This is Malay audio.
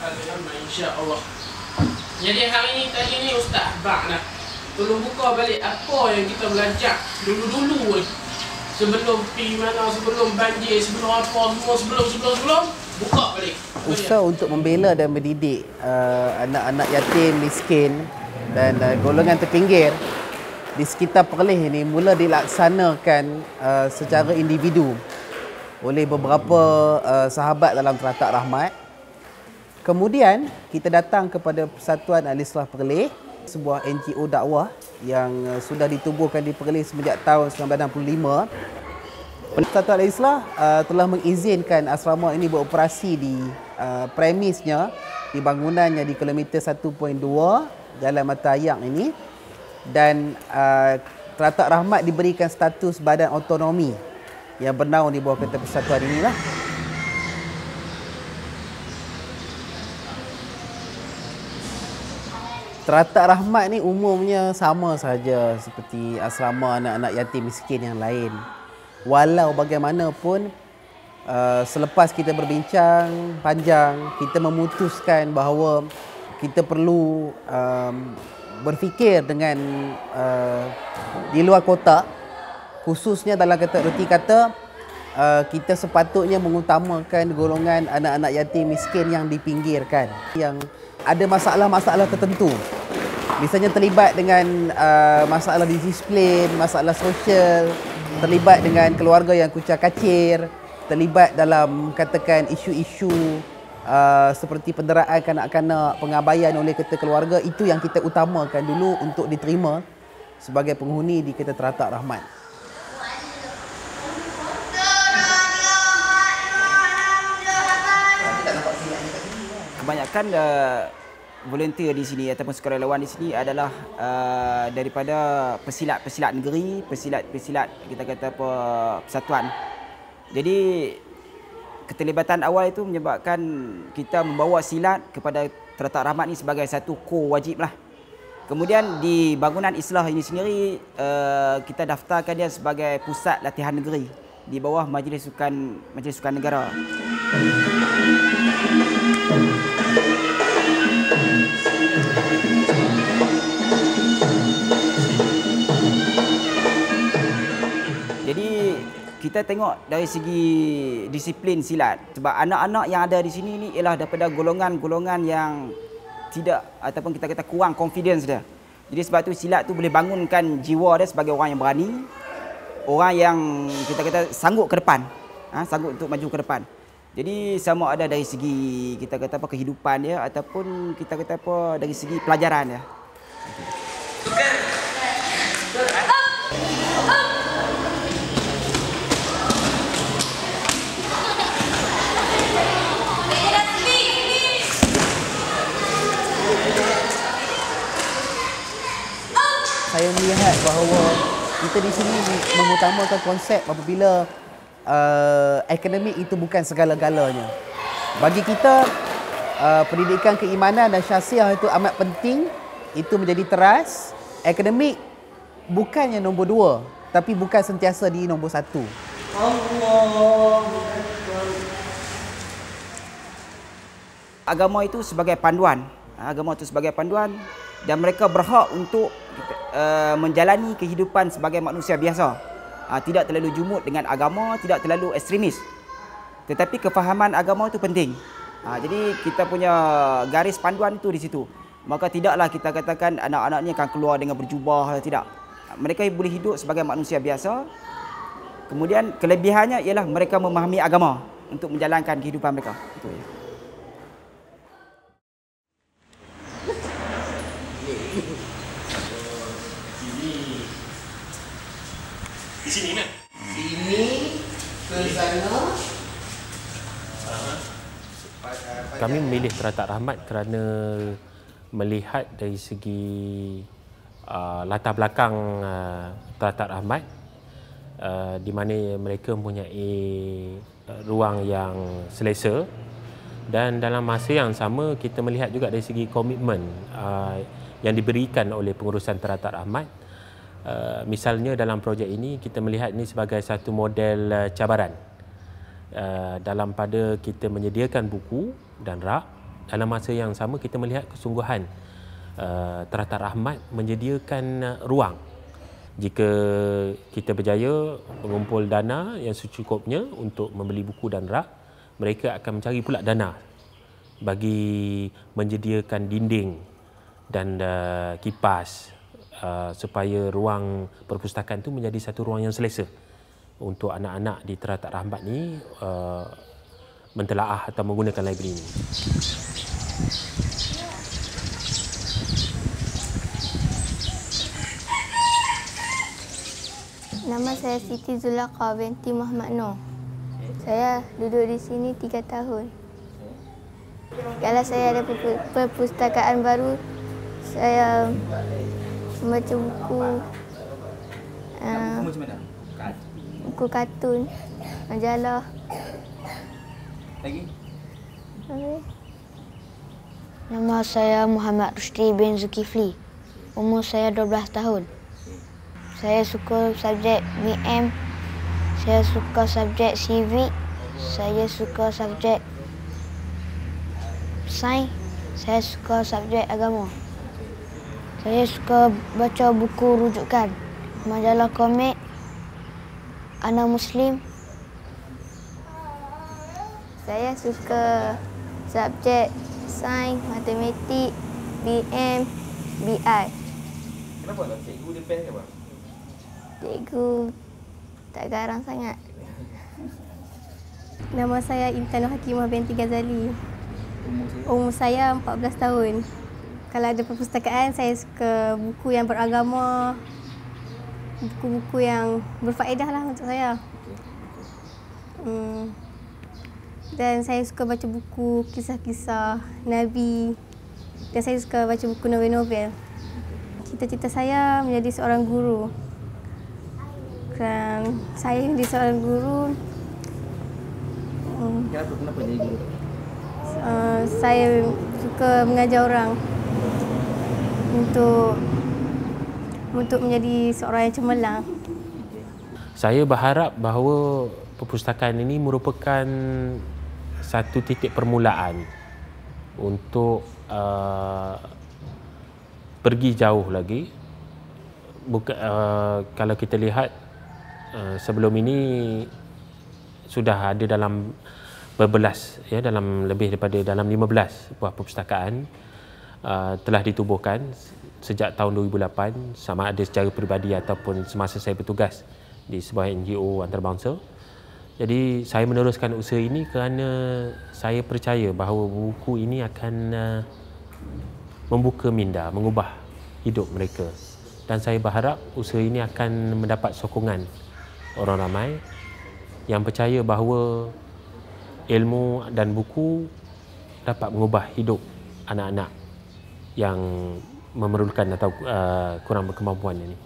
Alhamdulillah, insya-Allah. Jadi hari ni tadi ni Ustaz Bak dah tolong buka balik apa yang kita belajar dulu-dulu sebelum pergi mana, sebelum banjir, sebelum apa semua, sebelum buka balik. Usaha untuk membela dan mendidik anak-anak yatim, miskin dan golongan terpinggir di sekitar Perlis ini mula dilaksanakan secara individu oleh beberapa sahabat dalam Teratak Rahmat. Kemudian kita datang kepada Persatuan Al-Islah Perlis, sebuah NGO dakwah yang sudah ditubuhkan di Perlis sejak tahun 1965. Persatuan Al-Islah telah mengizinkan asrama ini beroperasi di premisnya, di bangunannya di kilometer 1.2 Jalan Mata Ayang ini, dan Teratak Rahmat diberikan status badan autonomi yang bernaung di bawah Ketua Persatuan inilah. Teratak Rahmat ni umumnya sama saja seperti asrama anak-anak yatim miskin yang lain. Walau bagaimanapun, selepas kita berbincang panjang, kita memutuskan bahawa kita perlu berfikir dengan di luar kotak, khususnya dalam erti kata kita sepatutnya mengutamakan golongan anak-anak yatim miskin yang dipinggirkan, yang ada masalah-masalah tertentu. Misalnya terlibat dengan masalah disiplin, masalah sosial, terlibat dengan keluarga yang kucar-kacir, terlibat dalam katakan isu-isu seperti penderaan kanak-kanak, pengabaian oleh keluarga. Itu yang kita utamakan dulu untuk diterima sebagai penghuni di Ketua Teratak Rahmat. Kebanyakan volunteer di sini ataupun sukarelawan di sini adalah daripada pesilat-pesilat negeri, pesilat-pesilat kita kata apa persatuan. Jadi keterlibatan awal itu menyebabkan kita membawa silat kepada Teratak Rahmat ini sebagai satu core wajib lah. Kemudian di bangunan Islah ini sendiri kita daftarkan dia sebagai pusat latihan negeri di bawah Majlis Sukan Negara. Jadi kita tengok dari segi disiplin silat, sebab anak-anak yang ada di sini ni ialah daripada golongan-golongan yang tidak ataupun kita kata kurang confidence dia. Jadi sebab tu silat tu boleh bangunkan jiwa dia sebagai orang yang berani, orang yang kita kata sanggup ke depan, sanggup untuk maju ke depan. Jadi sama ada dari segi kita kata apa kehidupan dia ataupun kita kata apa dari segi pelajaran dia. Saya melihat bahawa kita di sini mengutamakan konsep apabila akademik itu bukan segala-galanya. Bagi kita, pendidikan keimanan dan syahsiah itu amat penting, itu menjadi teras. Akademik bukannya nombor 2, tapi bukan sentiasa di nombor 1. Agama itu sebagai panduan. Agama itu sebagai panduan dan mereka berhak untuk menjalani kehidupan sebagai manusia biasa. Tidak terlalu jumut dengan agama, tidak terlalu ekstremis. Tetapi kefahaman agama itu penting. Jadi kita punya garis panduan itu di situ. Maka tidaklah kita katakan anak-anak ni akan keluar dengan berjubah, tidak. Mereka boleh hidup sebagai manusia biasa. Kemudian kelebihannya ialah mereka memahami agama untuk menjalankan kehidupan mereka. Itu ya. Di sini kan? Sini ke sana. Kami memilih Teratak Rahmat kerana melihat dari segi latar belakang Teratak Rahmat, di mana mereka mempunyai ruang yang selesa, dan dalam masa yang sama kita melihat juga dari segi komitmen yang diberikan oleh pengurusan Teratak Rahmat. Misalnya dalam projek ini kita melihat ini sebagai satu model cabaran dalam pada kita menyediakan buku dan rak dalam masa yang sama kita melihat kesungguhan Teratak Rahmat menyediakan ruang. Jika kita berjaya mengumpul dana yang secukupnya untuk membeli buku dan rak, mereka akan mencari pula dana bagi menyediakan dinding dan kipas supaya ruang perpustakaan itu menjadi satu ruang yang selesa untuk anak-anak di Teratak Rahmat ni mentelaah atau menggunakan library ini. Nama saya Siti Zulaka binti Muhammad Noor. Saya duduk di sini 3 tahun. Kalau saya ada perpustakaan baru, saya membaca buku buku kartun, majalah. Lagi? Nama saya Muhammad Rusdi bin Zulkifli. Umur saya 12 tahun. Saya suka subjek BM, saya suka subjek civic, saya suka subjek sains, saya suka subjek agama. Saya suka baca buku rujukan, majalah komik, Anak Muslim. Saya suka subjek sains, matematik, BM, BI. Kenapa tak cikgu dia best ke apa? Cikgu tak garang sangat. Nama saya Intan Hakimah binti Ghazali. Umur saya 14 tahun. Kalau ada perpustakaan, saya suka buku yang beragama, buku-buku yang berfaedah lah untuk saya. Dan saya suka baca buku kisah-kisah Nabi. Dan saya suka baca buku novel-novel. Cita-cita saya menjadi seorang guru. Dan saya menjadi seorang guru. Kenapa jadi guru? Saya suka mengajar orang untuk menjadi seorang yang cemerlang. Saya berharap bahawa perpustakaan ini merupakan satu titik permulaan untuk pergi jauh lagi. Kalau kita lihat sebelum ini sudah ada dalam berbelas, ya, dalam lebih daripada dalam 15 buah perpustakaan telah ditubuhkan sejak tahun 2008, sama ada secara peribadi ataupun semasa saya bertugas di sebuah NGO antarabangsa. Jadi saya meneruskan usaha ini kerana saya percaya bahawa buku ini akan membuka minda, mengubah hidup mereka. Dan saya berharap usaha ini akan mendapat sokongan orang ramai yang percaya bahawa ilmu dan buku dapat mengubah hidup anak-anak yang memerlukan atau kurang berkemampuan ini.